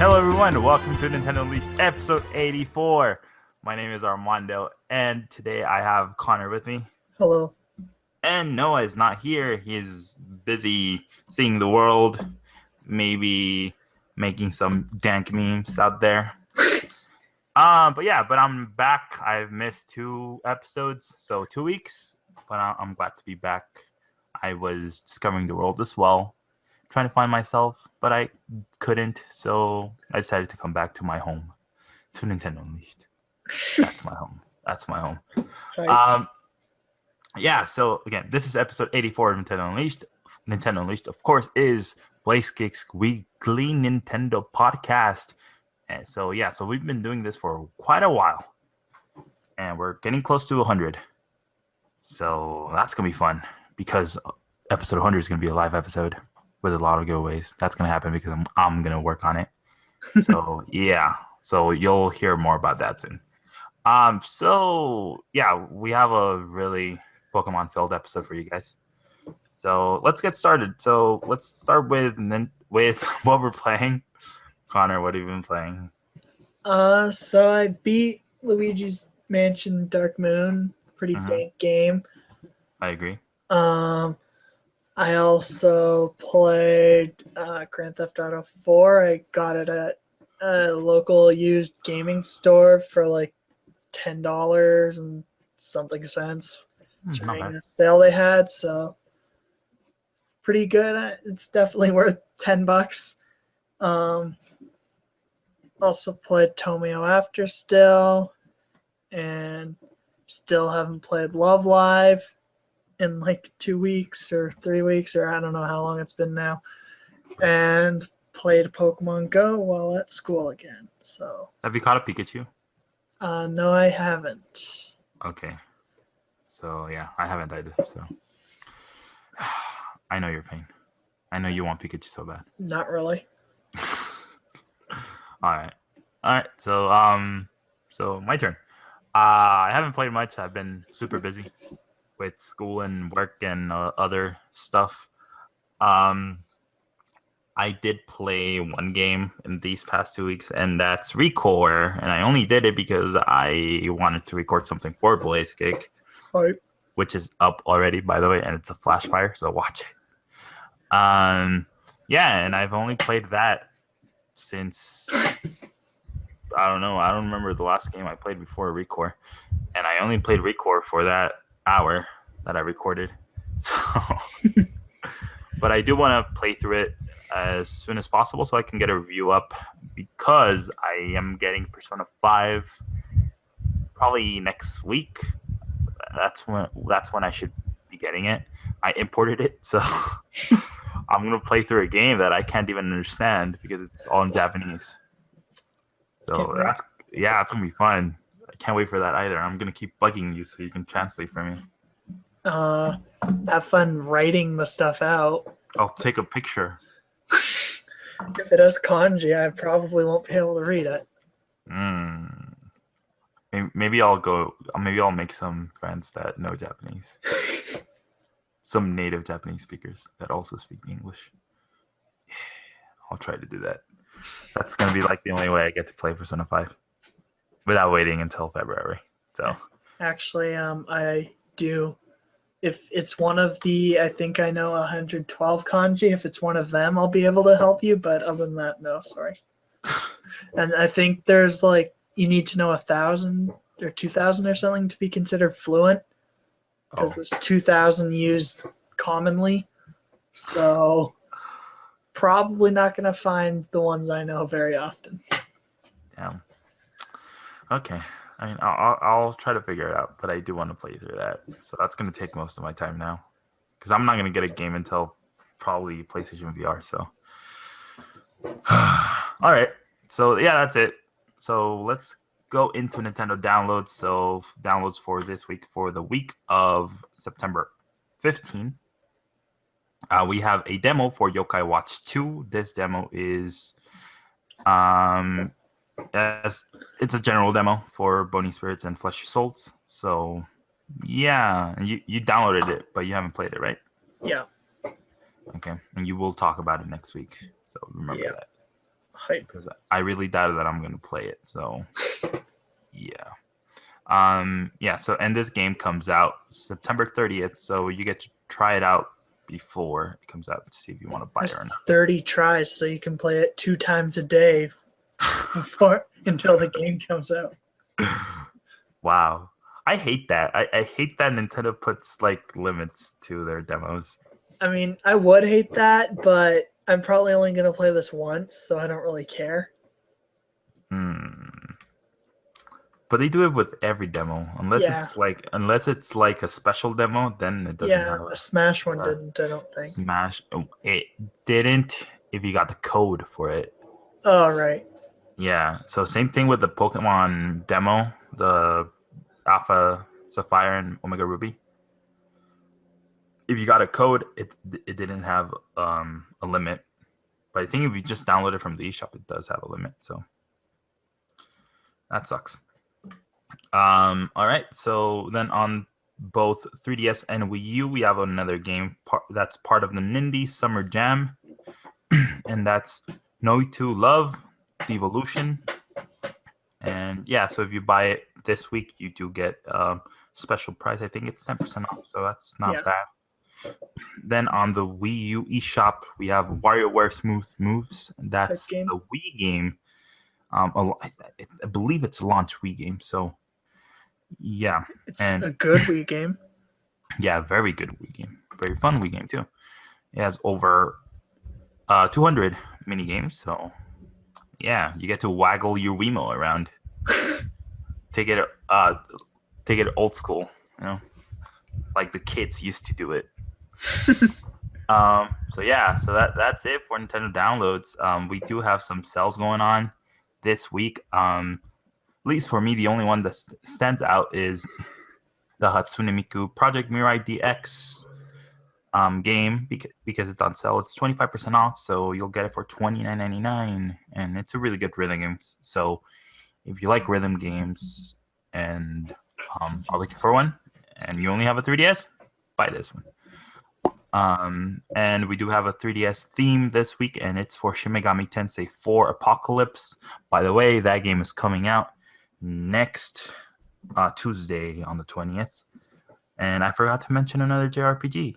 Hello everyone, welcome to Nintendo Unleashed episode 84. My name is Armando, and today I have Conor with me. Hello. And Noah is not here. He's busy seeing the world, maybe making some dank memes out there. But I'm back. I've missed 2 episodes, so 2 weeks, but I'm glad to be back. I was discovering the world as well, trying to find myself, but I couldn't, so I decided to come back to my home, to Nintendo Unleashed. That's my home. Hi. So again, this is episode 84 of Nintendo Unleashed. Nintendo Unleashed, of course, is BlazeKick's weekly Nintendo podcast. And so we've been doing this for quite a while, and we're getting close to 100. So that's going to be fun, because episode 100 is going to be a live episode with a lot of giveaways. That's going to happen because I'm going to work on it. So so you'll hear more about that soon. We have a really Pokemon filled episode for you guys. So let's get started. So let's start with what we're playing. Conor, what have you been playing? So I beat Luigi's Mansion Dark Moon. Pretty dank game. I agree. I also played Grand Theft Auto 4. I got it at a local used gaming store for like $10 and something cents during the sale they had. So pretty good. It's definitely worth $10. Also played Tomeo After still, and still haven't played Love Live in like 2 weeks or 3 weeks, or I don't know how long it's been now, and played Pokemon Go while at school again. So have you caught a Pikachu? No, I haven't. Okay. So yeah, I haven't either. So I know your pain. I know you want Pikachu so bad. Not really. All right. So my turn. I haven't played much. I've been super busy with school and work and other stuff. I did play one game in these past 2 weeks, and that's Recore. And I only did it because I wanted to record something for BlazeKick, which is up already, by the way, and it's a flash fire, so watch it. And I've only played that since I don't know. I don't remember the last game I played before Recore, and I only played Recore for that hour that I recorded. So, but I do want to play through it as soon as possible so I can get a review up, because I am getting Persona 5 probably next week. That's when I should be getting it. I imported it, so I'm gonna play through a game that I can't even understand because it's all in Japanese. So it's gonna be fun. I can't wait for that either. I'm gonna keep bugging you so you can translate for me. Have fun writing the stuff out. I'll take a picture. If it has kanji, I probably won't be able to read it. Maybe I'll make some friends that know Japanese. Some native Japanese speakers that also speak English. Yeah, I'll try to do that. That's going to be like the only way I get to play Persona 5 without waiting until February. So actually, I do. If it's one of the, I think I know 112 kanji. If it's one of them, I'll be able to help you. But other than that, no, sorry. And I think there's like, you need to know 1,000 or 2,000 or something to be considered fluent, because there's 2,000 used commonly. So probably not going to find the ones I know very often. Damn. Okay. I mean, I'll try to figure it out, but I do want to play through that. So that's going to take most of my time now, because I'm not going to get a game until probably PlayStation VR. So, all right. So yeah, that's it. So let's go into Nintendo downloads. So downloads for this week, for the week of September 15. We have a demo for Yokai Watch 2. This demo is it's a general demo for Bony Spirits and Fleshy Souls. So yeah, you downloaded it, but you haven't played it, right? Yeah. Okay, and you will talk about it next week. So remember that. Hype. because I really doubt that I'm gonna play it. So yeah. Yeah, so and this game comes out September 30th, so you get to try it out before it comes out to see if you want to buy it There's or 30 tries, so you can play it 2 times a day before until the game comes out. not. Wow. I hate that. I hate that Nintendo puts like limits to their demos. I mean, I would hate that, but I'm probably only going to play this once, so I don't really care. But they do it with every demo, unless Yeah. it's like a special demo, then it doesn't Yeah, matter. the Smash one Uh, didn't, I don't think. Smash, it didn't if you got the code for it. Oh, right. Yeah, so same thing with the Pokemon demo, the Alpha Sapphire and Omega Ruby. If you got a code, it didn't have a limit. But I think if you just download it from the eShop, it does have a limit. So that sucks. All right. So then on both 3DS and Wii U, we have another game that's part of the Nindy Summer Jam, and that's No to Love Devolution. And yeah, so if you buy it this week, you do get special price. I think it's 10% off, so that's not bad. Then on the Wii U eShop, we have WarioWare Smooth Moves. That's the Wii game. I believe it's a launch Wii game. So yeah, it's a good Wii game. Yeah, very good Wii game. Very fun Wii game too. It has over 200 mini games. So yeah, you get to waggle your Wiimote around. Take it old school, you know, like the kids used to do it. So yeah, so that's it for Nintendo downloads. We do have some sales going on this week. At least for me, the only one that stands out is the Hatsune Miku Project Mirai DX game because it's on sale. It's 25% off, so you'll get it for $29.99, and it's a really good rhythm game. So if you like rhythm games and are looking for one, and you only have a 3DS, buy this one. And we do have a 3DS theme this week, and it's for Shin Megami Tensei 4 Apocalypse. By the way, that game is coming out next Tuesday on the 20th. And I forgot to mention another JRPG.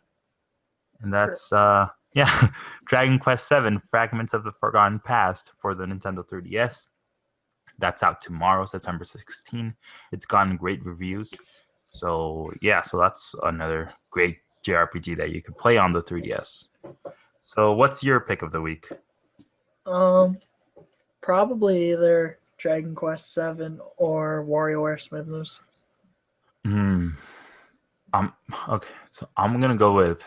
And that's Dragon Quest VII Fragments of the Forgotten Past for the Nintendo 3DS. That's out tomorrow, September 16. It's gotten great reviews. So yeah, so that's another great JRPG that you can play on the 3DS. So what's your pick of the week? Probably either Dragon Quest VII or WarioWare Smooth Moves. Okay, so I'm gonna go with.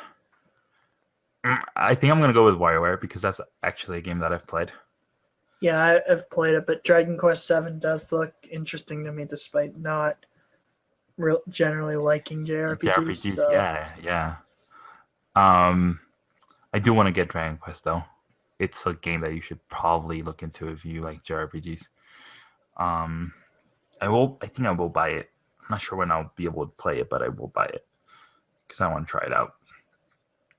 I think I'm gonna go with WarioWare because that's actually a game that I've played. Yeah, I've played it, but Dragon Quest VII does look interesting to me, despite not generally liking JRPGs. So. Yeah. I do want to get Dragon Quest though. It's a game that you should probably look into if you like JRPGs. I think I will buy it. I'm not sure when I'll be able to play it, but I will buy it because I want to try it out.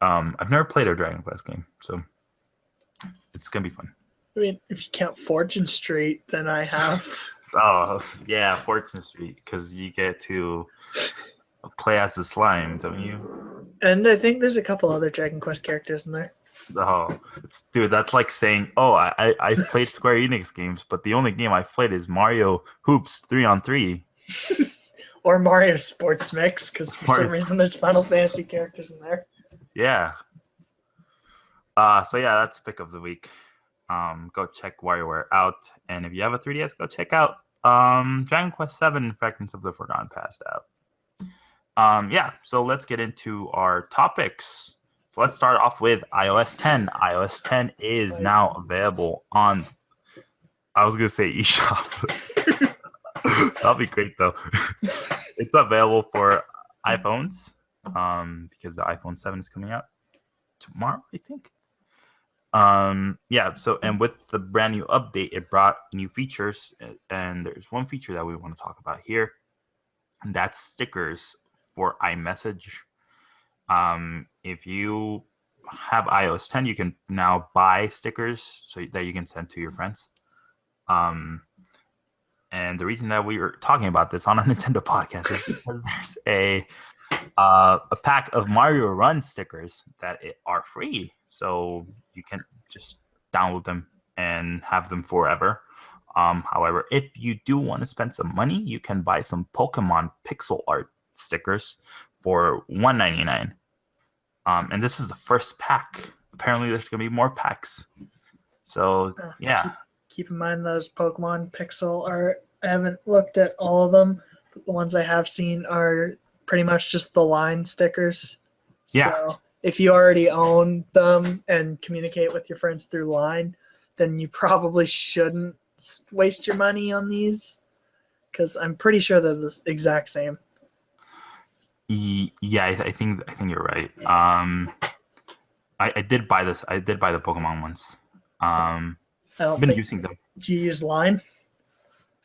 I've never played a Dragon Quest game, so it's gonna be fun. I mean, if you count Fortune Street, then I have. Oh yeah, Fortune Street, because you get to play as the slime, don't you? And I think there's a couple other Dragon Quest characters in there. Oh, dude, that's like saying, oh, I've played Square Enix games, but the only game I've played is Mario Hoops 3-on-3. Or Mario Sports Mix, because for some reason there's Final Fantasy characters in there. Yeah. So yeah, that's pick of the week. Go check WarioWare out, and if you have a 3DS, go check out Dragon Quest VII Fragments of the Forgotten Past out. Yeah, so let's get into our topics. So let's start off with iOS 10. iOS 10 is now available on, I was going to say eShop. That'll be great, though. It's available for iPhones because the iPhone 7 is coming out tomorrow, I think. Yeah, so and with the brand new update, it brought new features, and there's one feature that we want to talk about here, and that's stickers for iMessage. If you have iOS 10, you can now buy stickers so that you can send to your friends. And the reason that we were talking about this on a Nintendo podcast is because there's a pack of Mario Run stickers that are free, so you can just download them and have them forever. However, if you do want to spend some money, you can buy some Pokemon pixel art stickers for $1.99. And this is the first pack. Apparently, there's going to be more packs. So, yeah. Keep in mind those Pokemon pixel art. I haven't looked at all of them, but the ones I have seen are pretty much just the line stickers. Yeah. So if you already own them and communicate with your friends through line, then you probably shouldn't waste your money on these, because I'm pretty sure they're the exact same. Yeah, I think you're right. I did buy this. I did buy the Pokemon ones. I've been using them. Do you use line?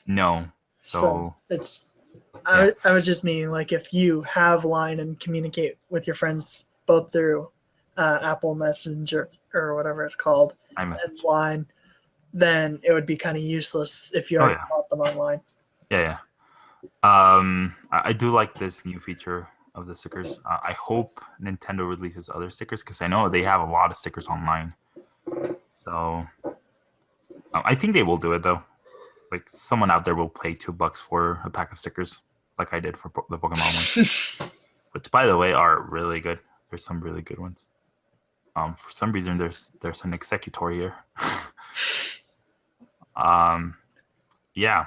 No. So it's. I was just meaning, like, if you have line and communicate with your friends both through Apple Messenger or whatever it's called, and line, then it would be kind of useless if you already bought them online. Yeah. I do like this new feature of the stickers. I hope Nintendo releases other stickers, because I know they have a lot of stickers online. So I think they will do it, though. Like, someone out there will pay $2 for a pack of stickers, like I did for the Pokemon ones, which, by the way, are really good. There's some really good ones. For some reason, there's an executor here. Yeah.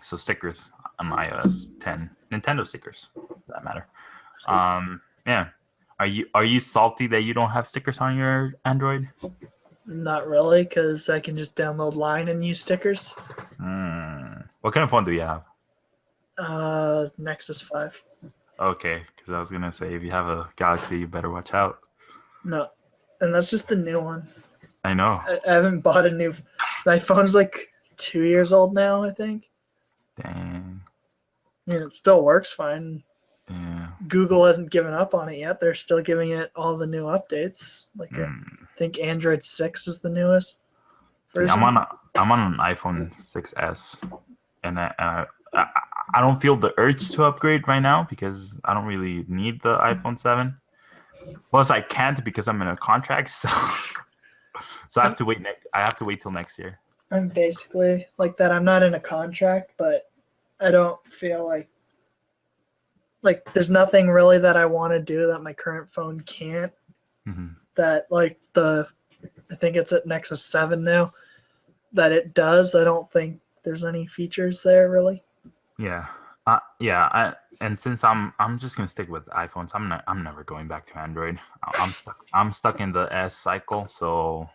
So stickers on iOS 10, Nintendo stickers, for that matter. Yeah. Are you salty that you don't have stickers on your Android? Not really, because I can just download line and use stickers. What kind of phone do you have? Nexus 5. Okay, because I was gonna say, if you have a Galaxy, you better watch out. No, and that's just the new one. I know. I haven't bought a new. My phone's like 2 years old now, I think. Dang. I mean, it still works fine. Yeah. Google hasn't given up on it yet. They're still giving it all the new updates. Like I think Android 6 is the newest version. See, I'm on an iPhone 6s, and I don't feel the urge to upgrade right now, because I don't really need the iPhone 7. Plus, I can't, because I'm in a contract, so I have to wait. I have to wait till next year. I'm basically like that. I'm not in a contract, but I don't feel like there's nothing really that I want to do that my current phone can't. That I think it's at Nexus 7 now, that it does. I don't think there's any features there really. Yeah. And since I'm just gonna stick with iPhones, I'm never going back to Android. I'm stuck in the S cycle. So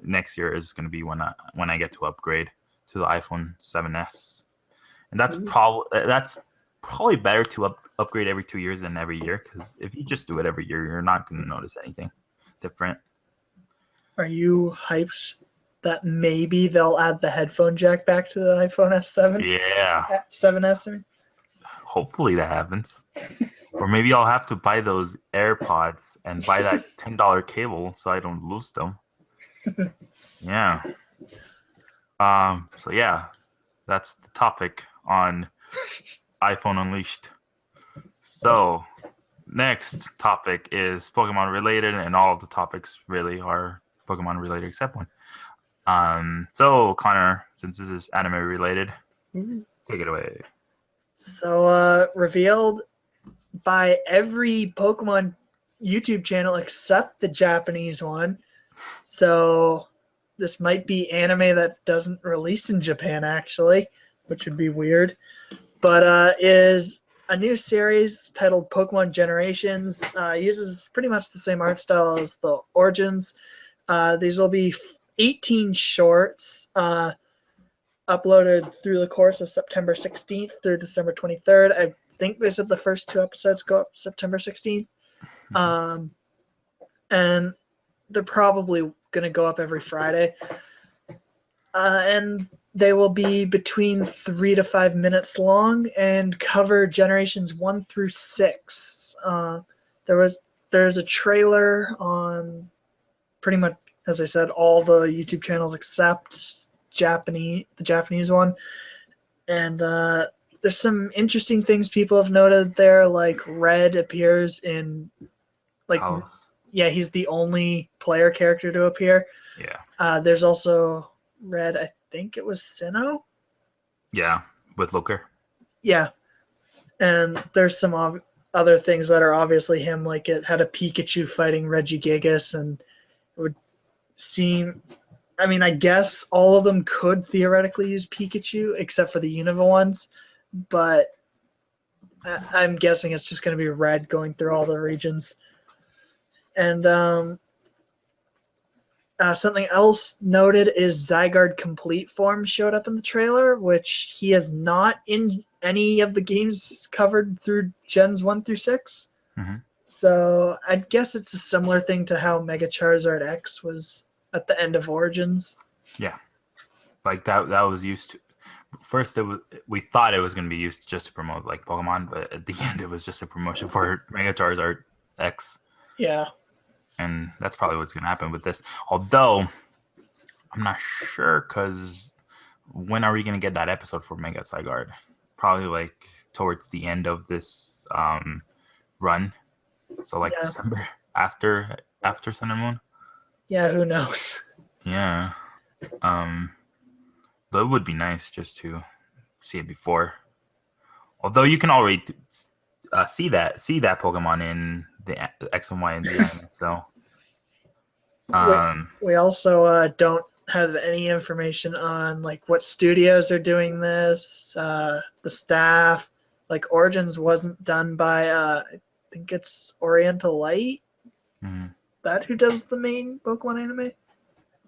next year is gonna be when I get to upgrade to the iPhone 7s, and that's probably better to upgrade every 2 years than every year, because if you just do it every year, you're not gonna notice anything different. Are you hyped that maybe they'll add the headphone jack back to the iPhone S7? Yeah. 7S, I mean. Hopefully that happens. Or maybe I'll have to buy those AirPods and buy that $10 cable so I don't lose them. Yeah. So yeah, that's the topic on iPhone Unleashed. So next topic is Pokemon related, and all of the topics really are Pokemon related except one. So Connor, since this is anime related, take it away. So revealed by every Pokemon YouTube channel except the Japanese one. So this might be anime that doesn't release in Japan, actually, which would be weird. But is a new series titled Pokemon Generations. Uses pretty much the same art style as the Origins. These will be 18 shorts uploaded through the course of September 16th through December 23rd. I think they said the first 2 episodes go up September 16th. And they're probably going to go up every Friday. And they will be between 3 to 5 minutes long and cover generations 1 through 6. There was there's a trailer on pretty much, as I said, all the YouTube channels except the Japanese one. And there's some interesting things people have noted there, like Red appears in, like, yeah, he's the only player character to appear. Yeah. There's also Red, I think it was Sinnoh? Yeah, with Looker. Yeah. And there's some other things that are obviously him, like it had a Pikachu fighting Regigigas, and it would seem, I mean, I guess all of them could theoretically use Pikachu except for the Unova ones, but I'm guessing it's just going to be Red going through all the regions. And something else noted is Zygarde Complete form showed up in the trailer, which he is not in any of the games covered through Gens 1 through 6. Mm-hmm. So I guess it's a similar thing to how Mega Charizard X was at the end of Origins. Yeah. Like that was used to... First, we thought it was going to be used just to promote like Pokemon, but at the end it was just a promotion for Mega Charizard X. Yeah. And that's probably what's going to happen with this. Although, I'm not sure, because when are we going to get that episode for Mega Zygarde? Probably like towards the end of this run. So like December, after Sun and Moon. Yeah, who knows? Yeah. Though it would be nice just to see it before. Although you can already see that Pokemon in the X and Y and Z anime, so we also don't have any information on like what studios are doing this, the staff. Like Origins wasn't done by I think it's Oriental Light. Mm-hmm. That who does the main Pokemon anime?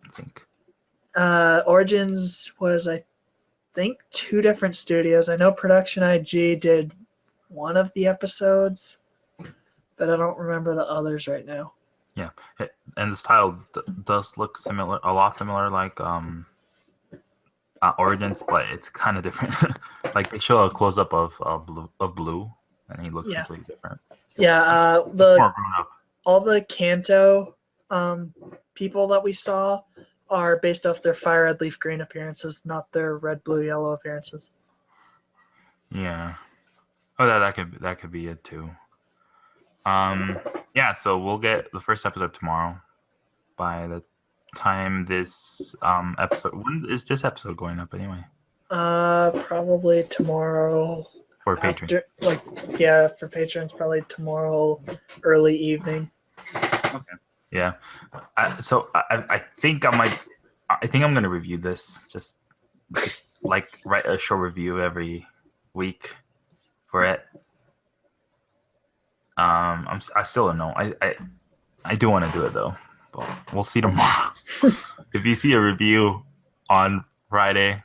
I think Origins was, I think, 2 different studios. I know Production IG did one of the episodes, but I don't remember the others right now. Yeah, and the style does look similar, a lot similar, like Origins, but it's kind of different. Like they show a close up of Blue, and he looks completely different. Yeah, all the Kanto people that we saw are based off their Fire Red Leaf Green appearances, not their Red Blue Yellow appearances. Yeah. Oh, that could be it too. Yeah, so we'll get the first episode tomorrow. By the time this episode, when is this episode going up anyway? Probably tomorrow. For patrons. For patrons, probably tomorrow early evening. Okay. Yeah. So I think I think I'm gonna review this. Just like write a short review every week for it. I still don't know. I do want to do it though. But we'll see tomorrow. If you see a review on Friday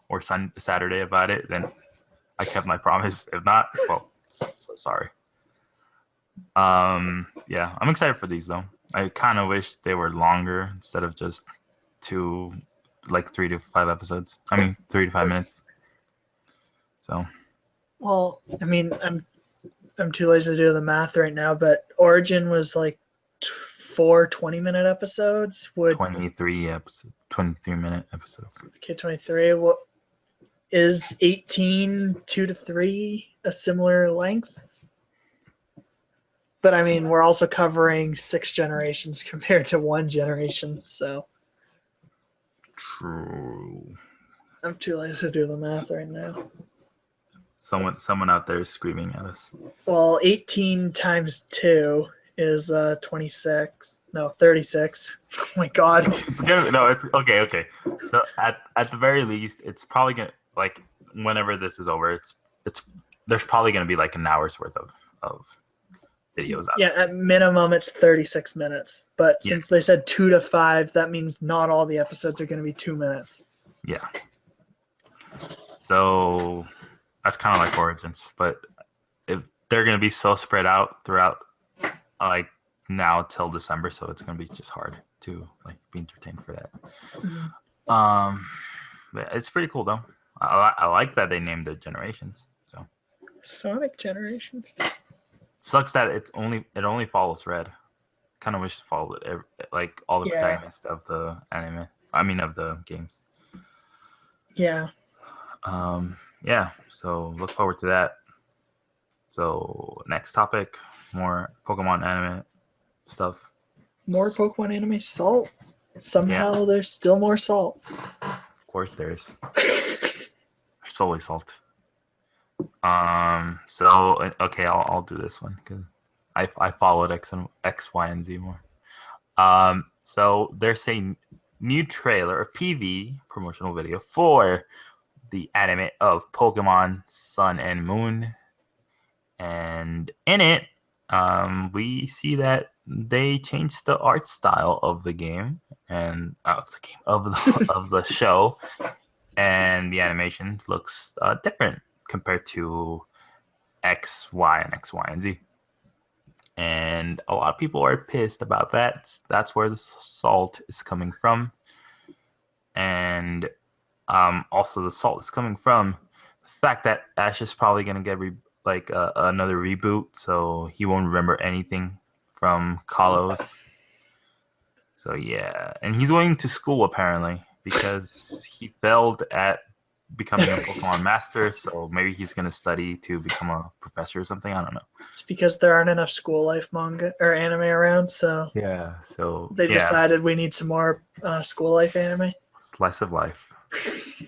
or Saturday about it, then I kept my promise. If not, well, so sorry. Yeah, I'm excited for these though. I kind of wish they were longer instead of just 3 to 5 episodes. I mean, 3 to 5 minutes. So. Well, I mean, I'm too lazy to do the math right now, but Origin was like 4 20-minute episodes. 23-minute episodes. Okay, 23. What is 18 2 to 3 a similar length? But I mean, we're also covering 6 generations compared to 1 generation, so. True. I'm too lazy to do the math right now. Someone out there is screaming at us. Well, 18 times 2 is 26. No, 36. Oh my god. It's okay. So at the very least, it's probably gonna, like, whenever this is over, it's there's probably gonna be like an hour's worth of videos out. Yeah, at minimum it's 36 minutes. But since they said 2 to 5, that means not all the episodes are gonna be 2 minutes. Yeah. So that's kind of like Origins, but if they're gonna be so spread out throughout, like now till December, so it's gonna be just hard to like be entertained for that. Mm-hmm. But it's pretty cool though. I like that they named the generations. So Sonic Generations. sucks that it only follows Red. Kind of wish it followed like all the Yeah. protagonists of the anime. I mean, of the games. Yeah. Yeah. So look forward to that. So next topic, more Pokemon anime stuff. More Pokemon anime. Salt. Somehow there's still more salt. Of course, there's always salt. So okay, I'll do this one because I followed X, Y, and Z more. So there's a new trailer, a PV promotional video for the anime of Pokemon Sun and Moon, and in it, we see that they changed the art style of the game and of the show, and the animation looks different compared to X, Y, and Z. And a lot of people are pissed about that. That's where the salt is coming from. And also the salt is coming from the fact that Ash is probably going to get another reboot, so he won't remember anything from Kalos. So yeah, and he's going to school apparently because he failed at becoming a Pokemon master, so maybe he's going to study to become a professor or something. I don't know. It's because there aren't enough school life manga or anime around, so yeah, they decided we need some more school life anime. Slice of life.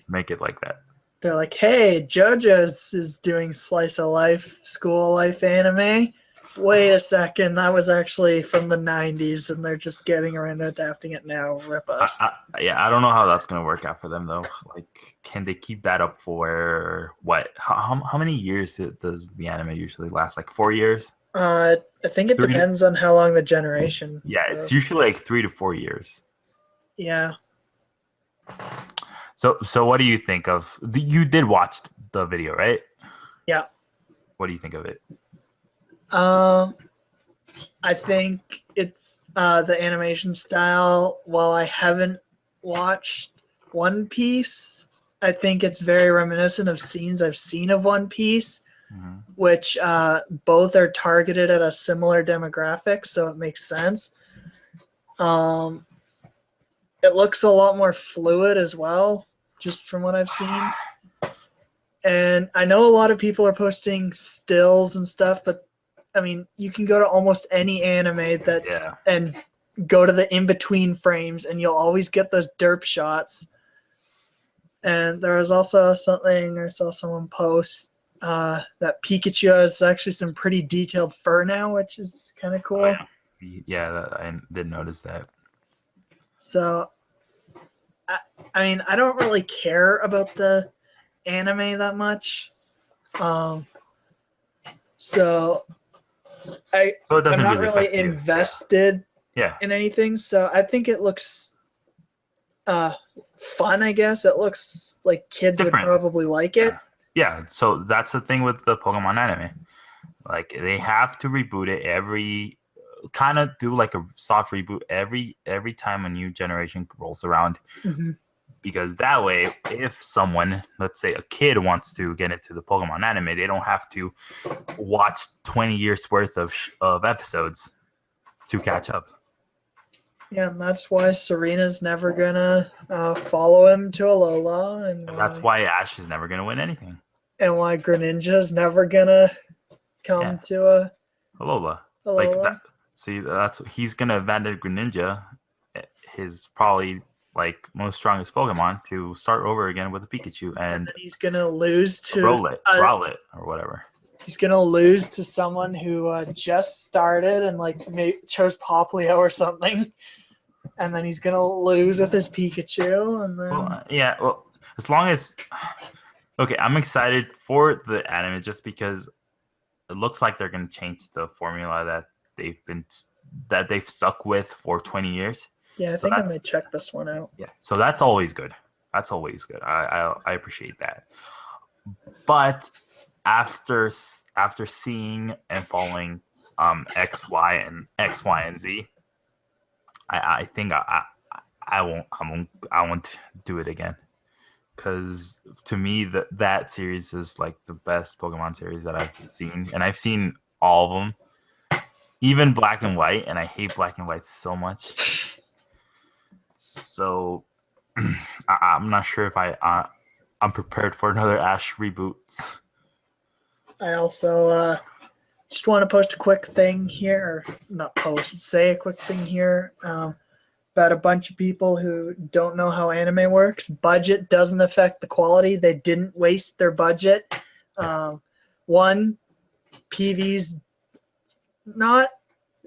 Make it like that. They're like, hey, JoJo's is doing slice of life, school life anime. Wait a second, that was actually from the 90s, and they're just getting around to adapting it now. Rip us. I don't know how that's going to work out for them, though. Like, can they keep that up for what? How many years does the anime usually last? Like 4 years? I think it depends on how long the generation. Yeah, it's usually like 3 to 4 years. Yeah. So what do you think of? You did watch the video, right? Yeah. What do you think of it? I think it's the animation style. While I haven't watched One Piece, I think it's very reminiscent of scenes I've seen of One Piece, which both are targeted at a similar demographic, so it makes sense. It looks a lot more fluid as well, just from what I've seen. And I know a lot of people are posting stills and stuff, but I mean, you can go to almost any anime and go to the in-between frames, and you'll always get those derp shots. And there was also something I saw someone post that Pikachu has actually some pretty detailed fur now, which is kind of cool. Oh, yeah, I did notice that. So, I mean, I don't really care about the anime that much. So I'm not really invested in anything. So I think it looks fun, I guess. It looks like kids would probably like it. Yeah, so that's the thing with the Pokemon anime. Like, they have to reboot it kind of do like a soft reboot every time a new generation rolls around. Because that way, if someone, let's say a kid, wants to get into the Pokemon anime, they don't have to watch 20 years worth of episodes to catch up. Yeah, and that's why Serena's never gonna follow him to Alola, and that's why Ash is never gonna win anything, and why Greninja's never gonna come to Alola. Like that. See, he's gonna abandon Greninja, his probably like most strongest Pokemon, to start over again with a Pikachu, and then he's gonna lose to Rowlet or whatever. He's gonna lose to someone who just started and chose Popplio or something, and then he's gonna lose with his Pikachu, and then well, as long as I'm excited for the anime just because it looks like they're gonna change the formula that they've stuck with for 20 years. Yeah, I think I might check this one out. Yeah, so that's always good. I appreciate that. But after seeing and following X, Y, and Z, I think I won't do it again. Because to me, that series is like the best Pokemon series that I've seen, and I've seen all of them. even black and white, and I hate black and white so much. So I'm not sure if I'm prepared for another Ash reboot. I also just want to post a quick thing here, or not post, say a quick thing here about a bunch of people who don't know how anime works. Budget doesn't affect the quality. They didn't waste their budget. One, PVs, not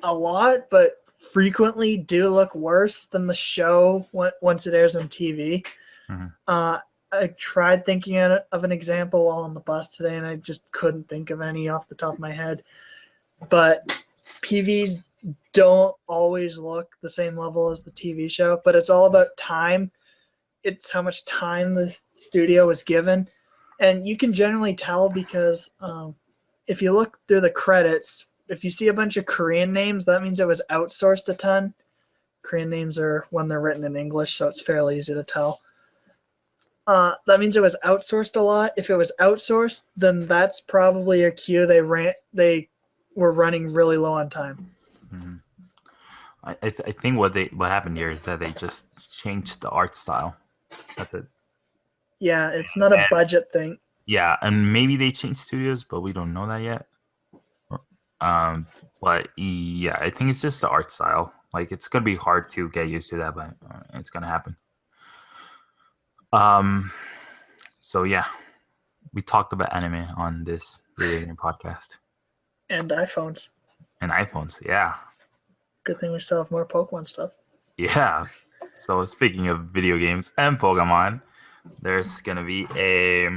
a lot, but frequently do look worse than the show once it airs on TV. Mm-hmm. I tried thinking of an example while on the bus today, and I just couldn't think of any off the top of my head. But PVs don't always look the same level as the TV show, but it's all about time. It's how much time the studio was given. And you can generally tell because if you look through the credits, if you see a bunch of Korean names, that means it was outsourced a ton. Korean names are when they're written in English, so it's fairly easy to tell. That means it was outsourced a lot. If it was outsourced, then that's probably a cue they were running really low on time. Mm-hmm. I think what happened here is that they just changed the art style. That's it. Yeah, it's not a budget thing. Yeah, and maybe they changed studios, but we don't know that yet. But yeah, I think it's just the art style. Like, it's gonna be hard to get used to that, but it's gonna happen. So yeah, we talked about anime on this video game podcast. And iPhones. And iPhones, yeah. Good thing we still have more Pokemon stuff. Yeah. So speaking of video games and Pokemon, there's gonna be a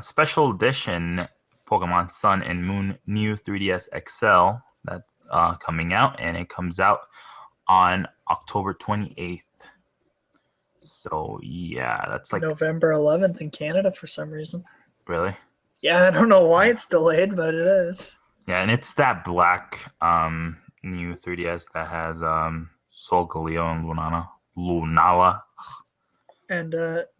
special edition Pokemon Sun and Moon New 3DS XL that's coming out, and it comes out on October 28th. So yeah, that's like November 11th in Canada for some reason. Really? Yeah, I don't know why it's delayed, but it is. Yeah, and it's that black new 3DS that has Solgaleo and Lunala. And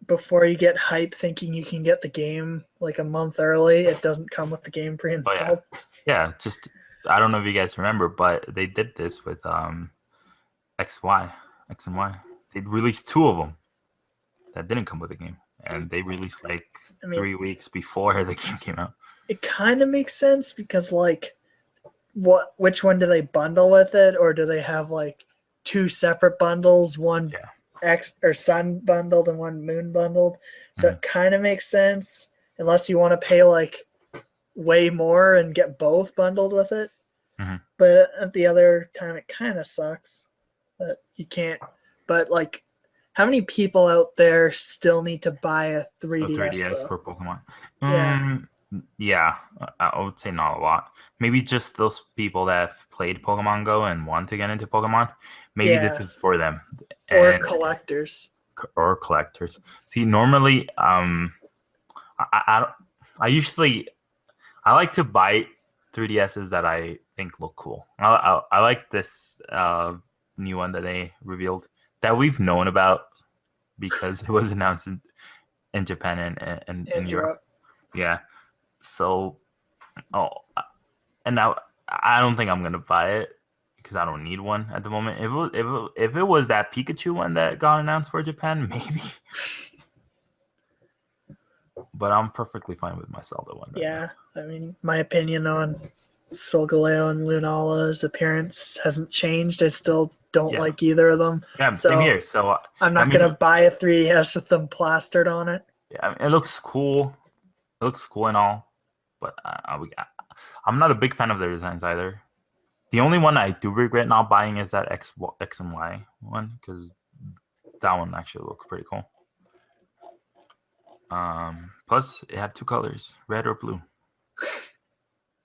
before you get hype thinking you can get the game like a month early, it doesn't come with the game pre-installed. Oh, yeah, just I don't know if you guys remember, but they did this with X and Y. They released 2 of them that didn't come with the game, and they released 3 weeks before the game came out. It kind of makes sense because which one do they bundle with it, or do they have 2 separate bundles, one X or Sun bundled and one Moon bundled? So it kind of makes sense unless you want to pay way more and get both bundled with it. Mm-hmm. But at the other time, it kind of sucks that you can't. But how many people out there still need to buy a 3DS for Pokemon? Yeah, I would say not a lot. Maybe just those people that have played Pokemon Go and want to get into Pokemon. Maybe this is for them. Or collectors. See, normally, I like to buy 3DSs that I think look cool. I like this new one that they revealed that we've known about because it was announced in Japan and in Europe. Yeah. So, and now I don't think I'm gonna buy it because I don't need one at the moment. If it was that Pikachu one that got announced for Japan, maybe. But I'm perfectly fine with my Zelda one. Yeah, I mean, my opinion on Solgaleo and Lunala's appearance hasn't changed. I still don't like either of them. Yeah, same here. So I'm not gonna buy a 3DS with them plastered on it. Yeah, it looks cool. It looks cool and all, but I'm not a big fan of their designs either. The only one I do regret not buying is that X and Y one because that one actually looks pretty cool. Plus, it had 2 colors, red or blue.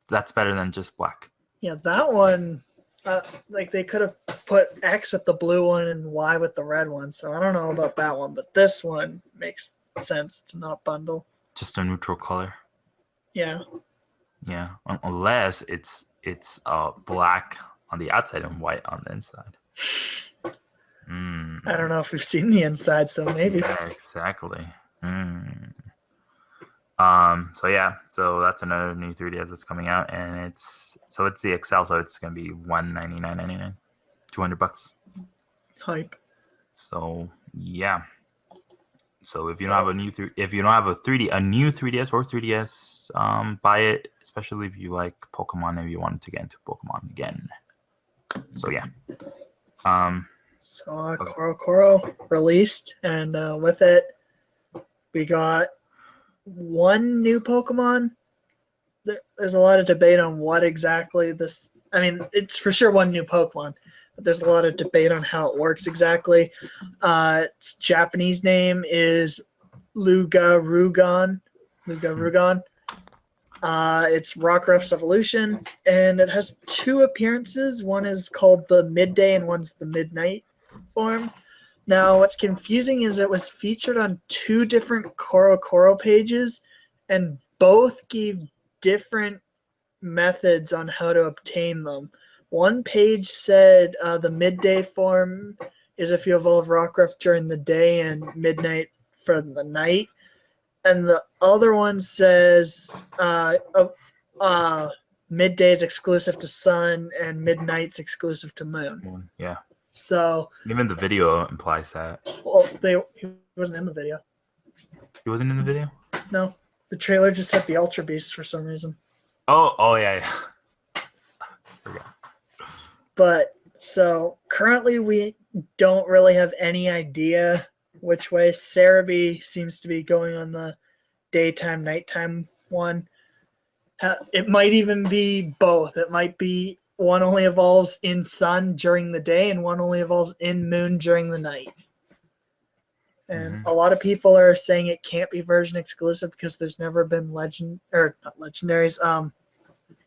That's better than just black. Yeah, that one, they could have put X with the blue one and Y with the red one. So I don't know about that one, but this one makes sense to not bundle. Just a neutral color. Yeah. Yeah, unless it's black on the outside and white on the inside. I don't know if we've seen the inside, so maybe. Yeah, exactly. So yeah, so that's another new 3DS that's coming out, and it's the XL, so it's gonna be $199.99, $200. Hype. So yeah. So if you don't So- have if you don't have a new 3DS or 3DS, buy it, especially if you like Pokemon, if you want to get into Pokemon again. So yeah. So Koro released, and with it, we got one new Pokemon. There's a lot of debate on what exactly this. I mean, it's for sure one new Pokemon, but there's a lot of debate on how it works exactly. Its Japanese name is Lugarugon. It's Rockruff's evolution, and it has two appearances. One is called the Midday, and one's the Midnight form. Now, what's confusing is it was featured on two different Koro pages, and both gave different methods on how to obtain them. One page said the Midday form is if you evolve Rockruff during the day and Midnight for the night. And the other one says Midday is exclusive to Sun and Midnight's exclusive to Moon. Yeah. So even the video implies that. Well, he wasn't in the video. He wasn't in the video? No, the trailer just had the Ultra Beast for some reason. Oh yeah. But so currently we don't really have any idea which way. Cerebi seems to be going on the daytime, nighttime one. It might even be both. It might be one only evolves in Sun during the day and one only evolves in Moon during the night. And a lot of people are saying it can't be version exclusive because there's never been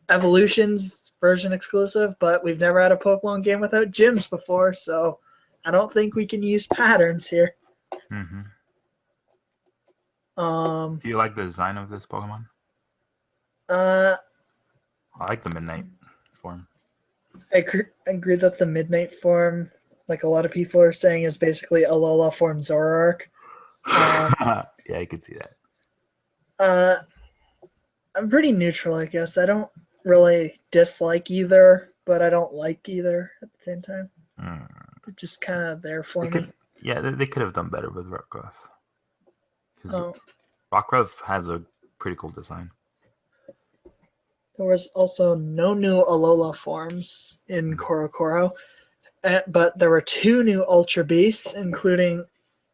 evolutions version exclusive, but we've never had a Pokemon game without gyms before, so I don't think we can use patterns here. Mm-hmm. Do you like the design of this Pokemon? I like the Midnight form. I agree that the Midnight form, like a lot of people are saying, is basically Alola form Zoroark. Yeah, I could see that. I'm pretty neutral, I guess. I don't really dislike either, but I don't like either at the same time. They're just kind of there for me. They could have done better with Rockruff. Because Rockruff has a pretty cool design. There was also no new Alola forms in Koro, but there were two new Ultra Beasts, including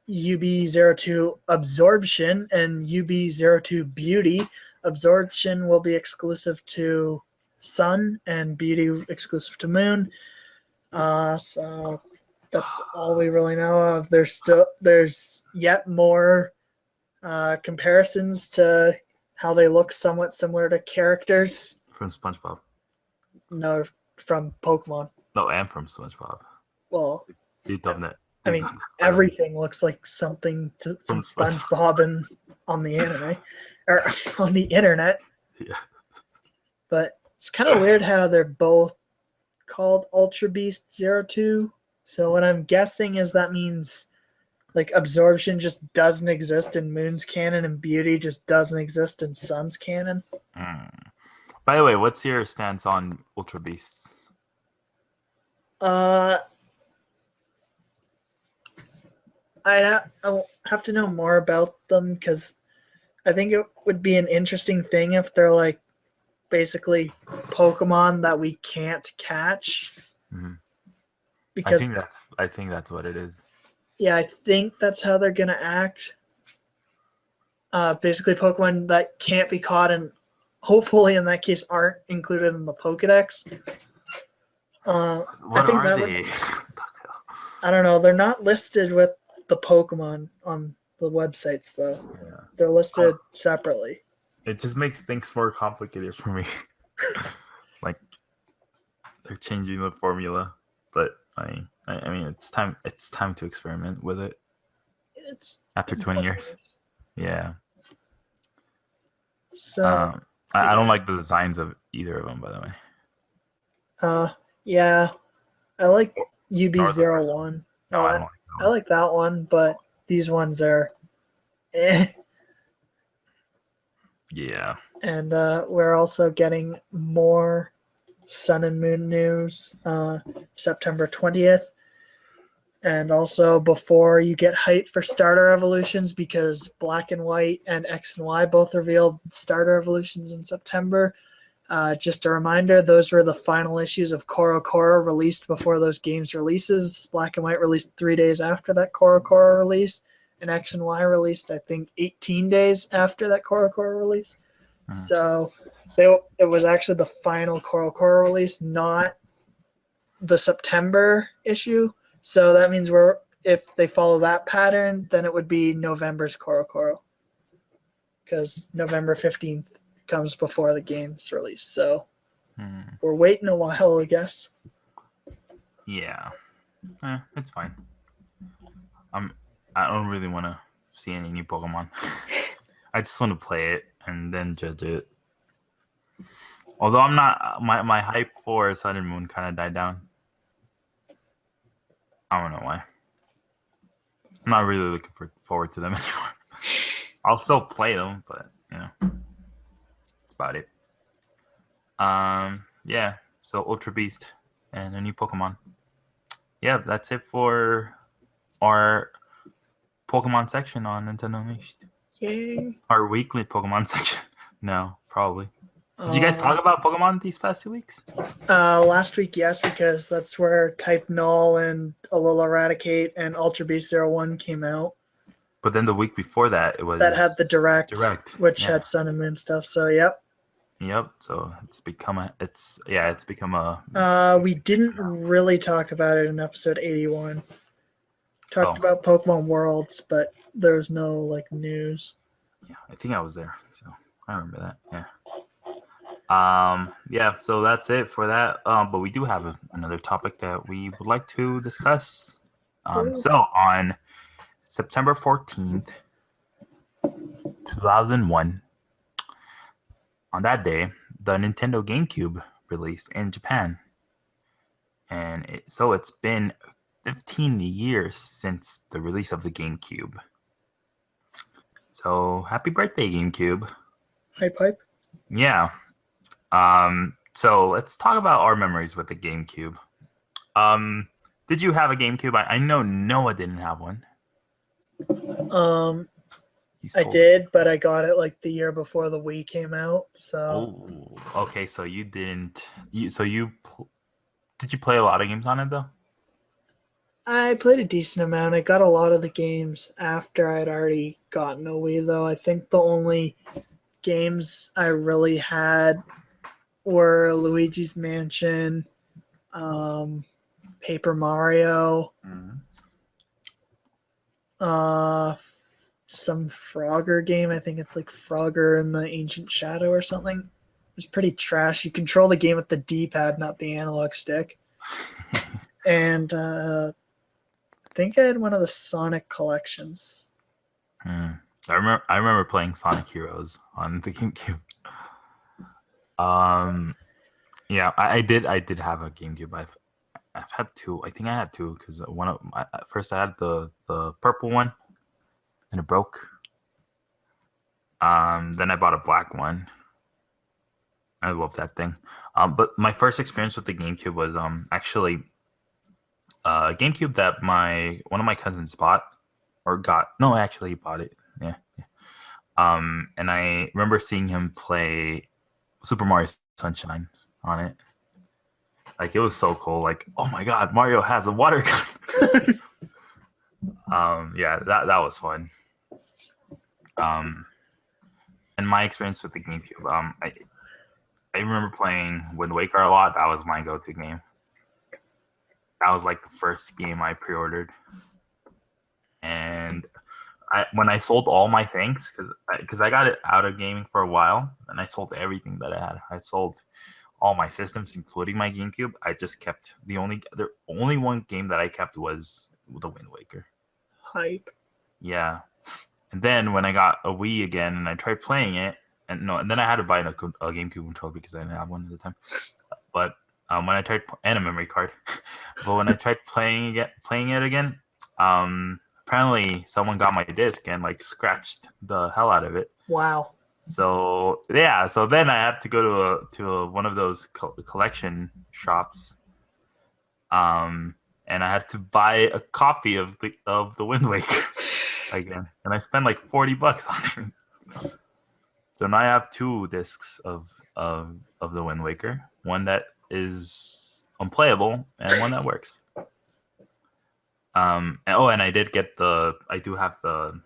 UB02 Absorption and UB02 Beauty. Absorption will be exclusive to Sun and Beauty exclusive to Moon. So that's all we really know of. There's yet more comparisons to how they look somewhat similar to characters. From SpongeBob. No, from Pokemon. No, and from SpongeBob. Well, I mean, everything looks like something from SpongeBob and on the anime or on the internet. Yeah. But it's kind of weird how they're both called Ultra Beast 02. So what I'm guessing is that means like Absorption just doesn't exist in Moon's canon and Beauty just doesn't exist in Sun's canon. By the way, what's your stance on Ultra Beasts? I'll have to know more about them because I think it would be an interesting thing if they're like basically Pokemon that we can't catch. Mm-hmm. Because I think that's what it is. Yeah, I think that's how they're gonna act. Basically, Pokemon that can't be caught and hopefully in that case aren't included in the Pokedex. I don't know. They're not listed with the Pokemon on the websites though. Yeah. They're listed separately. It just makes things more complicated for me. Like they're changing the formula, but I mean it's time to experiment with it. It's after 20 years. Yeah. So I don't like the designs of either of them, by the way. Yeah. I like UB01. I like that one, but these ones are Yeah. And we're also getting more Sun and Moon news September 20th. And also before you get hyped for starter evolutions, because Black and White and X and Y both revealed starter evolutions in September. Just a reminder, those were the final issues of Koro released before those games releases. Black and White released 3 days after that Koro release, and X and Y released, I think, 18 days after that Koro release. So it was actually the final Koro release, not the September issue. So that means if they follow that pattern, then it would be November's Koro, because November 15th comes before the game's release. So we're waiting a while, I guess. Yeah. It's fine. I don't really want to see any new Pokemon. I just want to play it and then judge it. Although I'm not, my hype for Sun and Moon kind of died down. I don't know why. I'm not really looking forward to them anymore. I'll still play them, but that's about it. Yeah. So Ultra Beast and a new Pokemon. Yeah, that's it for our Pokemon section on Nintendo Unleashed. Yay! Our weekly Pokemon section. No, probably. Did you guys talk about Pokemon these past 2 weeks? Last week, yes, because that's where Type Null and Alola Raticate and Ultra Beast 01 came out. But then the week before that, it was... That had the Direct. Which had Sun and Moon stuff, so yep. Yep, so it's become a... We didn't really talk about it in episode 81. Talked about Pokemon Worlds, but there was no, news. Yeah, I think I was there, so I remember that, yeah. Yeah, so that's it for that. But we do have another topic that we would like to discuss. So on September 14th, 2001, on that day, the Nintendo Gamecube released in Japan. And it's been 15 years since the release of the GameCube. So happy birthday, GameCube. Hype. Yeah. So let's talk about our memories with the GameCube. Did you have a GameCube? I know Noah didn't have one. I did, but I got it the year before the Wii came out. So. Oh, okay. So you didn't. Did you play a lot of games on it though? I played a decent amount. I got a lot of the games after I'd already gotten a Wii, though. I think the only games I really had were Luigi's Mansion, Paper Mario, some Frogger game. I think it's Frogger and the Ancient Shadow or something. It was pretty trash. You control the game with the D-pad, not the analog stick. And I think I had one of the Sonic collections. I remember playing Sonic Heroes on the GameCube. Yeah, I did have a GameCube. I've had two. I think I had two because first I had the purple one, and it broke. Then I bought a black one. I love that thing. But my first experience with the GameCube was actually a GameCube that one of my cousins bought or got. No, actually he bought it. Yeah. And I remember seeing him play Super Mario Sunshine on it. It was so cool. Oh my god, Mario has a water gun. Yeah, that was fun. And my experience with the GameCube, I remember playing Wind Waker a lot. That was my go-to game. That was the first game I pre-ordered. And when I sold all my things, because I got it out of gaming for a while, and I sold everything that I had. I sold all my systems, including my GameCube. I just kept the only one game that I kept was the Wind Waker. Hype. Yeah. And then when I got a Wii again and I tried playing it, and then I had to buy a GameCube controller because I didn't have one at the time. But when I tried, and a memory card, but when I tried playing it again, apparently someone got my disc and scratched the hell out of it. Wow. So yeah, so then I had to go one of those collection shops, and I had to buy a copy of the Wind Waker again, and I spent like $40 on it. So now I have 2 discs of the Wind Waker, one that is unplayable and one that works. And I did get I do have the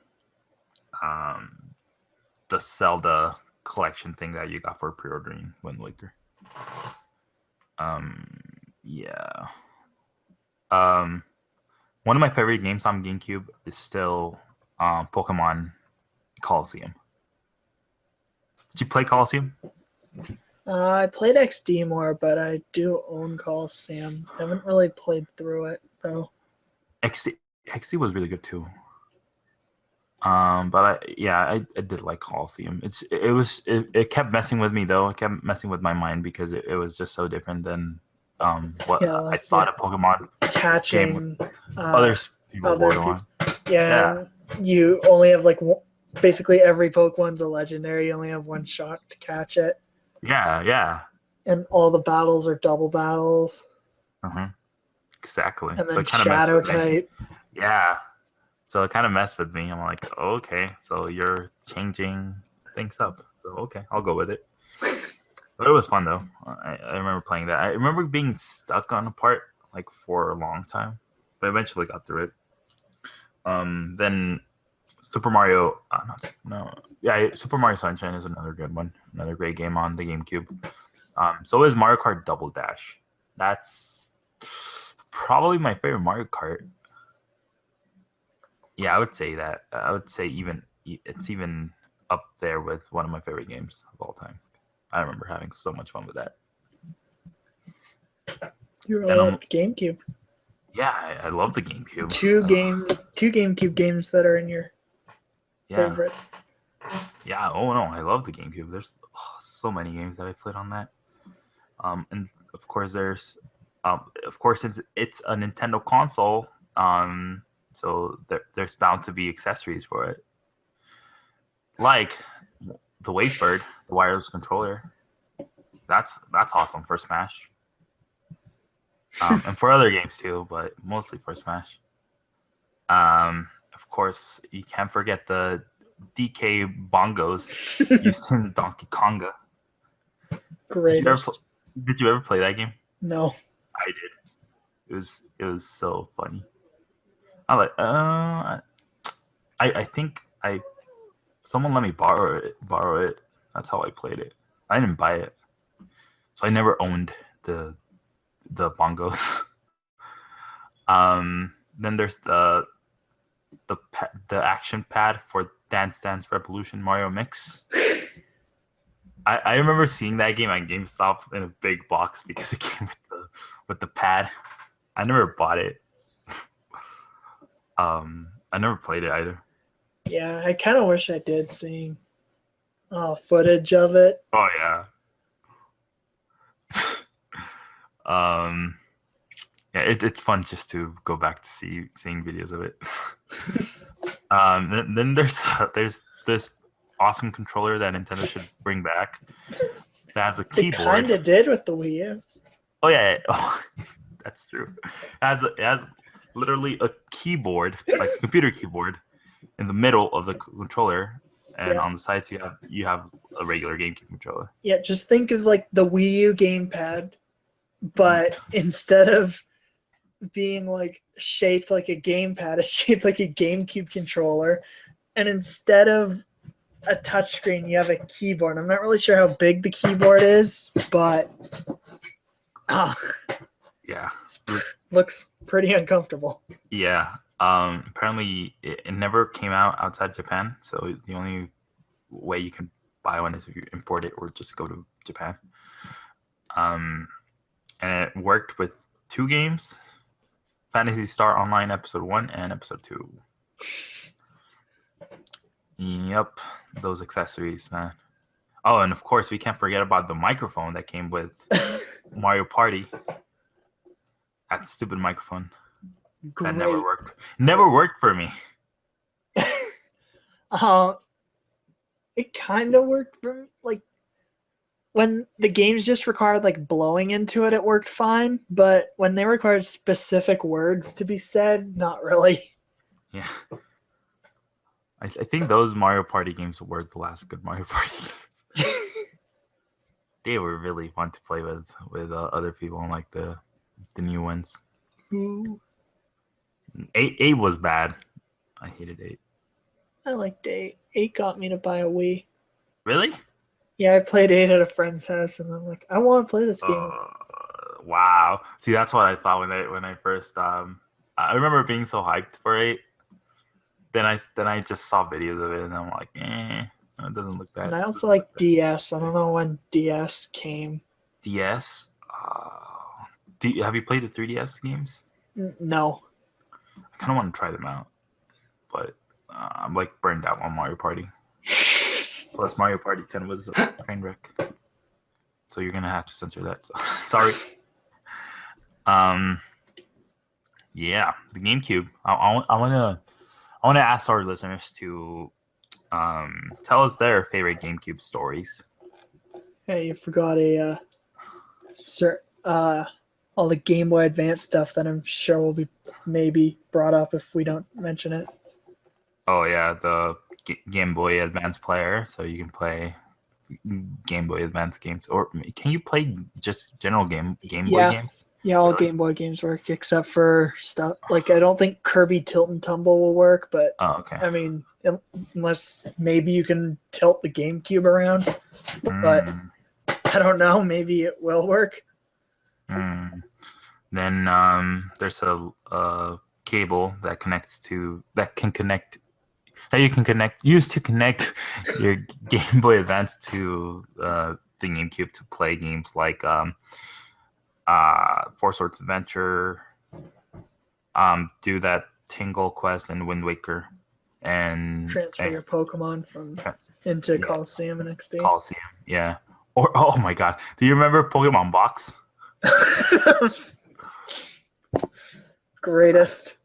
Zelda collection thing that you got for pre-ordering Wind Waker. Yeah. One of my favorite games on GameCube is still Pokemon Colosseum. Did you play Colosseum? I played XD more, but I do own Coliseum. I haven't really played through it though. XD was really good too. But I did like Coliseum. It kept messing with me though. It kept messing with my mind because it was just so different than what I thought a Pokemon catching other people were on. Yeah, you only have like basically every Pokemon's a legendary. You only have one shot to catch it. Yeah. And all the battles are double battles. Exactly. And then so Shadow type. Yeah. So it kind of messed with me. I'm like, oh, okay, so you're changing things up. So okay, I'll go with it. But it was fun though. I remember playing that. I remember being stuck on a part like for a long time, but eventually got through it. Then Super Mario. Super Mario Sunshine is another good one. Another great game on the GameCube. So is Mario Kart Double Dash. That's probably my favorite Mario Kart. Yeah, I would say that. I would say it's even up there with one of my favorite games of all time. I remember having so much fun with that. You really like the GameCube. Yeah, I love the GameCube. Two GameCube games that are in your favorites. Yeah. Oh no, I love the GameCube. There's so many games that I played on that. And of course since it's a Nintendo console, so there's bound to be accessories for it, like the Wavebird, the wireless controller. That's awesome for Smash, and for other games too, but mostly for Smash. Of course, you can't forget the DK bongos used in Donkey Konga. Great. Did you ever play that game? No. I did. It was so funny. I think someone let me borrow it. That's how I played it. I didn't buy it, so I never owned the bongos. Then there's the action pad for Dance Dance Revolution Mario Mix. I remember seeing that game on GameStop in a big box because it came with the pad. I never bought it. I never played it either. Yeah, I kind of wish I did, seeing footage of it. Oh yeah. Yeah, it's fun just to go back to seeing videos of it. Then there's this awesome controller that Nintendo should bring back. That has a keyboard. They kind of did with the Wii U. Oh yeah. Oh, that's true. It has literally a keyboard, like a computer keyboard, in the middle of the controller, and on the sides you have a regular GameCube controller. Yeah, just think of like the Wii U gamepad, but instead of being like shaped like a gamepad, it's shaped like a GameCube controller, and instead of a touchscreen, you have a keyboard. I'm not really sure how big the keyboard is, but yeah, looks pretty uncomfortable. Yeah. Apparently it never came out outside Japan, so the only way you can buy one is if you import it or just go to Japan. And it worked with 2 games, Phantasy Star Online Episode 1 and Episode 2. Yep, those accessories, man. Oh, and of course we can't forget about the microphone that came with Mario Party. That stupid microphone. Great. That never worked. Never worked for me. it kind of worked for me. Like when the games just required like blowing into it, it worked fine. But when they required specific words to be said, not really. Yeah. I think those Mario Party games were the last good Mario Party games. They were really fun to play with other people, unlike the new ones. Ooh. 8 was bad. I hated 8. I liked 8. 8 got me to buy a Wii. Really? Yeah, I played 8 at a friend's house, and I'm like, I want to play this game. Wow. See, that's what I thought when I first I remember being so hyped for 8. Then I just saw videos of it, and I'm like, it doesn't look that. And I also like DS. I don't know when DS came. DS. Have you played the 3DS games? No. I kind of want to try them out, but I'm like burned out on Mario Party. Plus, Mario Party 10 was a train wreck, so you're gonna have to censor that. So, sorry. Yeah, the GameCube. I want to ask our listeners to tell us their favorite GameCube stories. Hey, you forgot all the Game Boy Advance stuff that I'm sure will be maybe brought up if we don't mention it. Oh yeah, the Game Boy Advance player, so you can play Game Boy Advance games, or can you play just general Game Boy games? Yeah, all Game Boy games work except for stuff like I don't think Kirby Tilt and Tumble will work, but okay. I mean, unless maybe you can tilt the GameCube around, but I don't know. Maybe it will work. Then there's a cable that you can use to connect your Game Boy Advance to the GameCube to play games like Four Swords Adventure, do that Tingle Quest and Wind Waker, and transfer your Pokemon from into Coliseum and XD. Coliseum, yeah. Or oh my god, do you remember Pokemon Box? Greatest.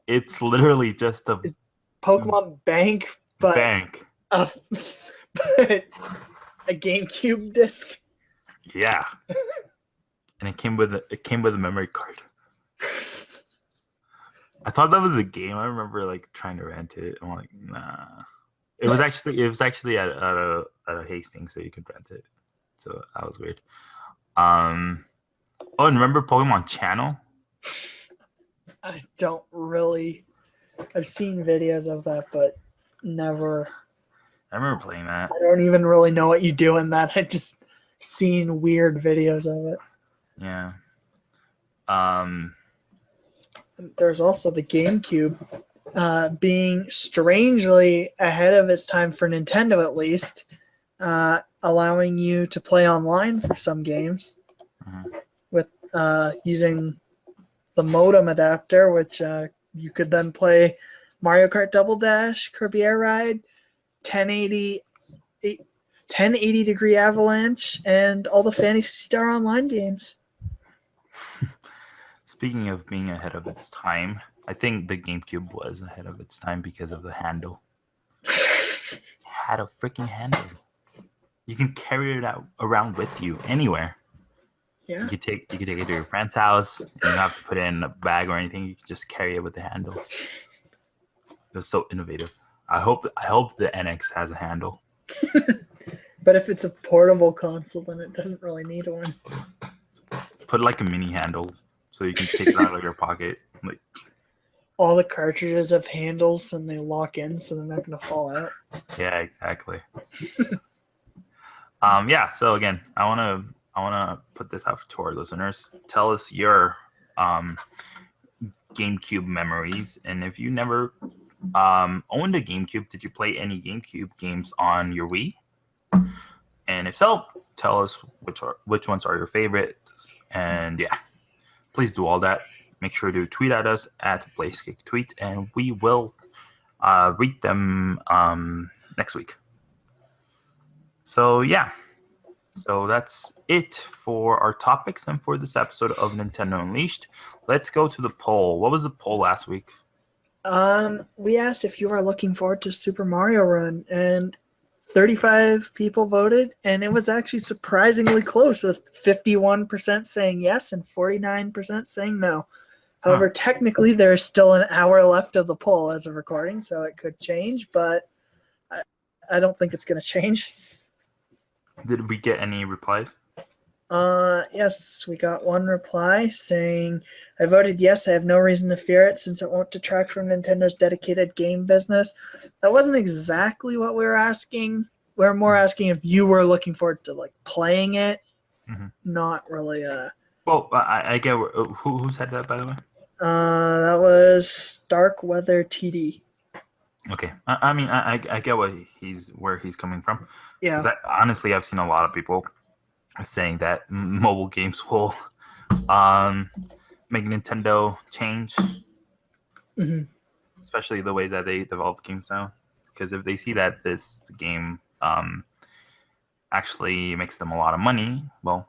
It's literally just a Pokemon Bank, but but a GameCube disc. Yeah, and it came with a memory card. I thought that was a game. I remember like trying to rent it. I'm like, nah. It was actually at a Hastings, so you could rent it. So that was weird. And remember Pokemon Channel? I don't really. I've seen videos of that, but never. I remember playing that. I don't even really know what you do in that. I just seen weird videos of it. Yeah. There's also the GameCube being strangely ahead of its time for Nintendo, at least, allowing you to play online for some games with using the modem adapter, which you could then play Mario Kart Double Dash, Kirby Air Ride, 1080 Degree Avalanche, and all the Phantasy Star Online games. Speaking of being ahead of its time, I think the GameCube was ahead of its time because of the handle. It had a freaking handle. You can carry it out around with you anywhere. Yeah. You could take it to your friend's house. And you don't have to put it in a bag or anything. You can just carry it with the handle. It was so innovative. I hope the NX has a handle. But if it's a portable console, then it doesn't really need one. Put like a mini handle so you can take it out of your pocket. Like all the cartridges have handles and they lock in, so they're not going to fall out. Yeah, exactly. Yeah. So again, I wanna put this out to our listeners. Tell us your GameCube memories, and if you never owned a GameCube, did you play any GameCube games on your Wii? And if so, tell us which ones are your favorites. And yeah, please do all that. Make sure to tweet at us at BlazeKickTweet, and we will read them next week. So yeah, so that's it for our topics and for this episode of Nintendo Unleashed. Let's go to the poll. What was the poll last week? We asked if you are looking forward to Super Mario Run, and 35 people voted, and it was actually surprisingly close, with 51% saying yes and 49% saying no. However, technically, there is still an hour left of the poll as of recording, so it could change, but I don't think it's going to change. Did we get any replies? Yes, we got one reply saying, I voted yes. I have no reason to fear it since it won't detract from Nintendo's dedicated game business. That wasn't exactly what we were asking. We were more asking if you were looking forward to like playing it, not really. Well, I get who said that, by the way. That was Starkweather TD. Okay, I mean I get where he's coming from. Yeah. Honestly, I've seen a lot of people saying that mobile games will make Nintendo change, especially the ways that they develop games now. Because if they see that this game actually makes them a lot of money, well,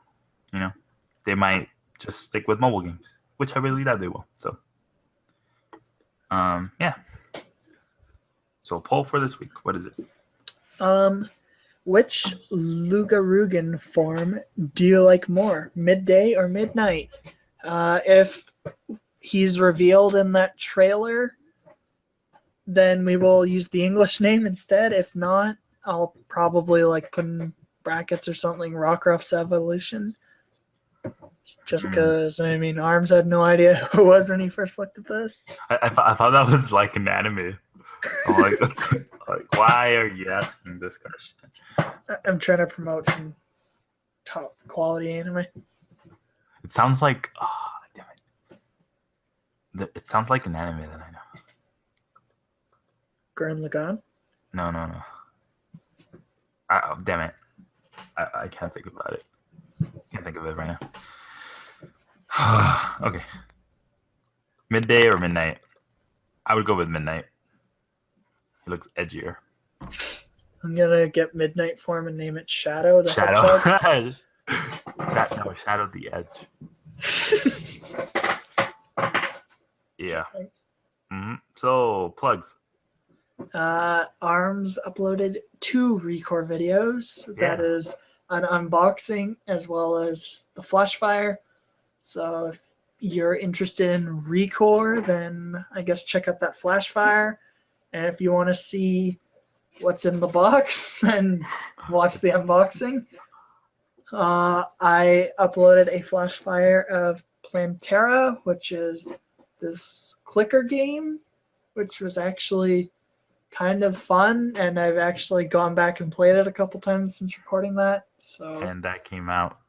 they might just stick with mobile games, which I really doubt they will. So, yeah. So, poll for this week, what is it? Which Lugarugan form do you like more, midday or midnight? If he's revealed in that trailer, then we will use the English name instead. If not, I'll probably like put in brackets or something, Rockruff's Evolution. Just because, I mean, Armz had no idea who it was when he first looked at this. I thought that was like an anime. I'm like, why are you asking this question? I'm trying to promote some top quality anime. It sounds like, damn it. It sounds like an anime that I know. Gurren Lagann? No. Damn it. I can't think about it. Can't think of it right now. Okay. Midday or midnight? I would go with midnight. He looks edgier. I'm gonna get midnight form and name it Shadow. Shadow. Shadow the Edge. Yeah. So plugs. Armz uploaded 2 Recore videos. Yeah. That is an unboxing as well as the Flashfire. So if you're interested in Recore, then I guess check out that Flashfire. And if you want to see what's in the box, then watch the unboxing. I uploaded a Flashfire of Plantera, which is this clicker game, which was actually kind of fun, and I've actually gone back and played it a couple times since recording that. And that came out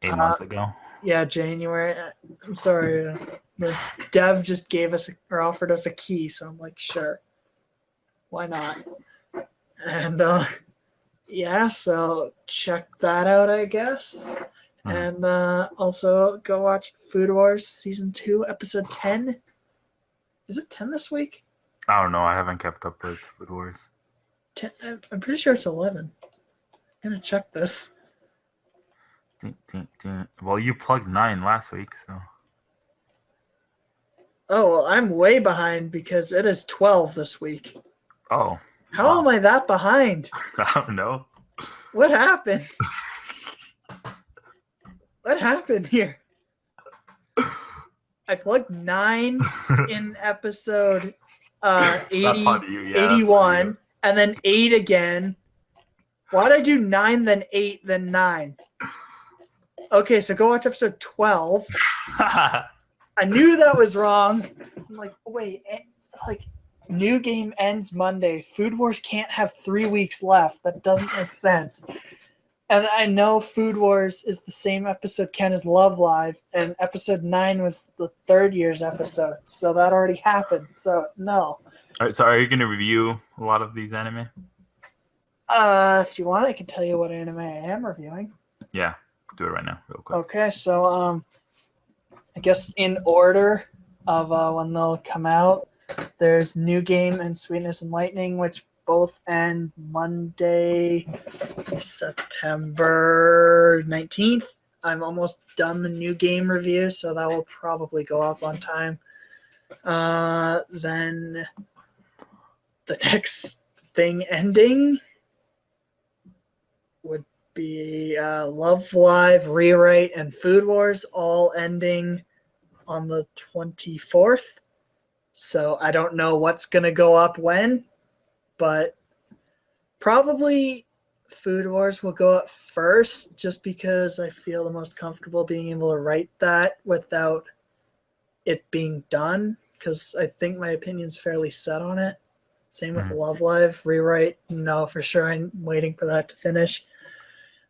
8 months ago. Yeah, January. I'm sorry, the dev just gave us or offered us a key, so I'm like, sure, why not? And yeah, so check that out, I guess. And also go watch Food Wars Season 2, Episode 10. Is it 10 this week? I don't know. I haven't kept up with Food Wars. 10, I'm pretty sure it's 11. I'm going to check this. Well, you plugged 9 last week, so. Oh, well, I'm way behind because it is 12 this week. Oh. How am I that behind? I don't know. What happened? What happened here? I plugged 9 in episode 81, and then 8 again. Why did I do 9, then 8, then 9? Okay, so go watch episode 12. I knew that was wrong. I'm like, wait, like, new game ends Monday. Food Wars can't have 3 weeks left. That doesn't make sense. And I know Food Wars is the same episode count as Love Live, and episode 9 was the 3rd year's episode. So that already happened. So, no. All right, so are you going to review a lot of these anime? If you want, I can tell you what anime I am reviewing. Yeah, do it right now, real quick. Okay, so I guess in order of when they'll come out, there's New Game and Sweetness and Lightning, which both end Monday, September 19th. I'm almost done the New Game review, so that will probably go up on time. Then the next thing ending would be Love Live, Rewrite, and Food Wars all ending on the 24th. So I don't know what's going to go up when, but probably Food Wars will go up first just because I feel the most comfortable being able to write that without it being done, because I think my opinion's fairly set on it. Same with Love Live. Rewrite, no, for sure. I'm waiting for that to finish.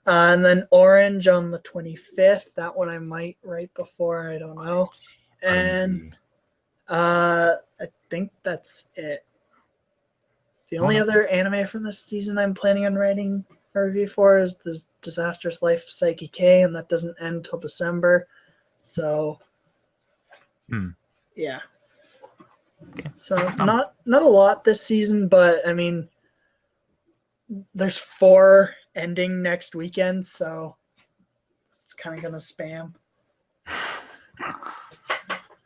And then Orange on the 25th. That one I might write before. I don't know. And I think that's it. The only other anime from this season I'm planning on writing a review for is The Disastrous Life of Psyche K, and that doesn't end till December. So, yeah. So not a lot this season, but I mean, there's 4 ending next weekend, so it's kind of gonna spam.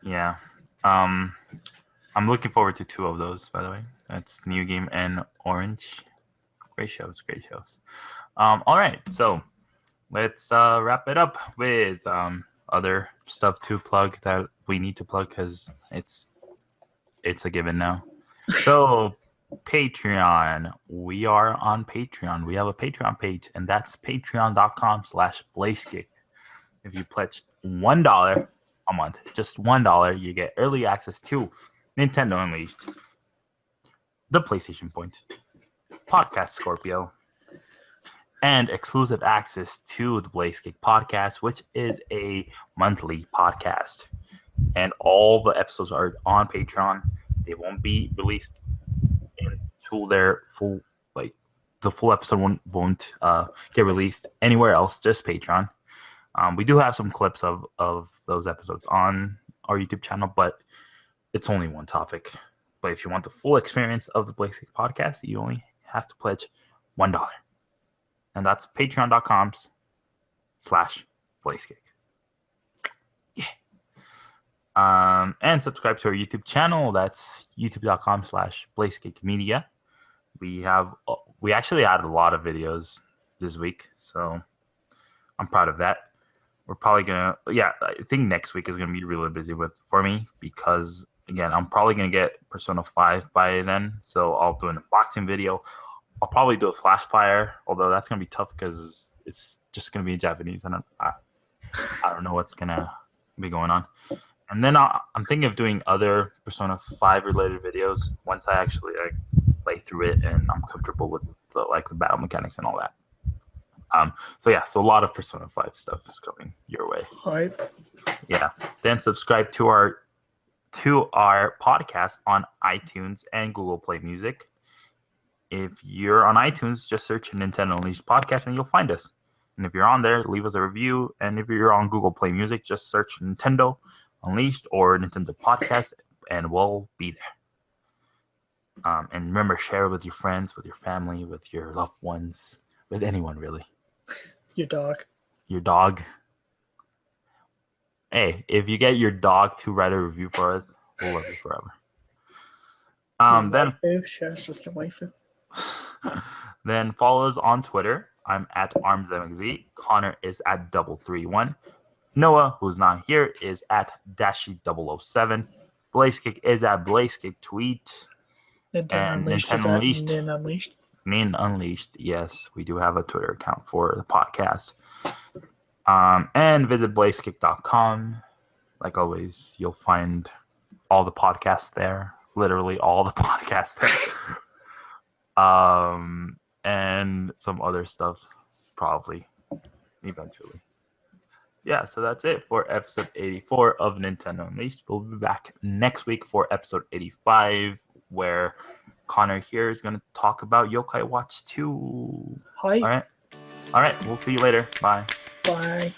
Yeah. I'm looking forward to 2 of those, by the way. That's New Game and Orange. Great shows. All right, so let's wrap it up with other stuff to plug that we need to plug because it's a given now. So Patreon. We are on Patreon. We have a Patreon page, and that's patreon.com/BlazeKick. If you pledge $1 a month, just $1, you get early access to Nintendo Unleashed, The PlayStation Point, Podcast Scorpio, and exclusive access to the BlazeKick podcast, which is a monthly podcast. And all the episodes are on Patreon. They won't be released until their full, the full episode won't get released anywhere else, just Patreon. We do have some clips of those episodes on our YouTube channel, but it's only one topic. But if you want the full experience of the BlazeKick podcast, you only have to pledge $1. And that's patreon.com/BlazeKick. Yeah. And subscribe to our YouTube channel. That's youtube.com/BlazeKickMedia. We actually added a lot of videos this week, so I'm proud of that. We're probably gonna, I think next week is gonna be really busy for me because again, I'm probably gonna get Persona 5 by then, so I'll do an unboxing video. I'll probably do a flash fire, although that's gonna be tough because it's just gonna be in Japanese, and I don't know what's gonna be going on. And then I'm thinking of doing other Persona 5 related videos once I actually play through it and I'm comfortable with the battle mechanics and all that. So a lot of Persona 5 stuff is coming your way. Hype. Yeah. Then subscribe to our podcast on iTunes and Google Play Music. If you're on iTunes, just search Nintendo Unleashed podcast and you'll find us. And if you're on there, leave us a review. And if you're on Google Play Music, just search Nintendo Unleashed or Nintendo Podcast, and we'll be there. And remember, share with your friends, with your family, with your loved ones, with anyone really. Your dog. Hey, if you get your dog to write a review for us, we'll love you forever. Share us with your waifu. Then follow us on Twitter. I'm at Armz. Conor is at 331. Noah, who's not here, is at Dashi007. BlazeKick is at BlazeKick Tweet. Nintendo Unleashed. Nin Unleashed. Yes, we do have a Twitter account for the podcast. And visit BlazeKick.com. Like always, you'll find all the podcasts there. Literally all the podcasts there. And some other stuff, probably, eventually. Yeah, so that's it for episode 84 of Nintendo Unleashed. We'll be back next week for episode 85, where Conor here is going to talk about Yokai Watch 2. Hi. All right. We'll see you later. Bye. Bye.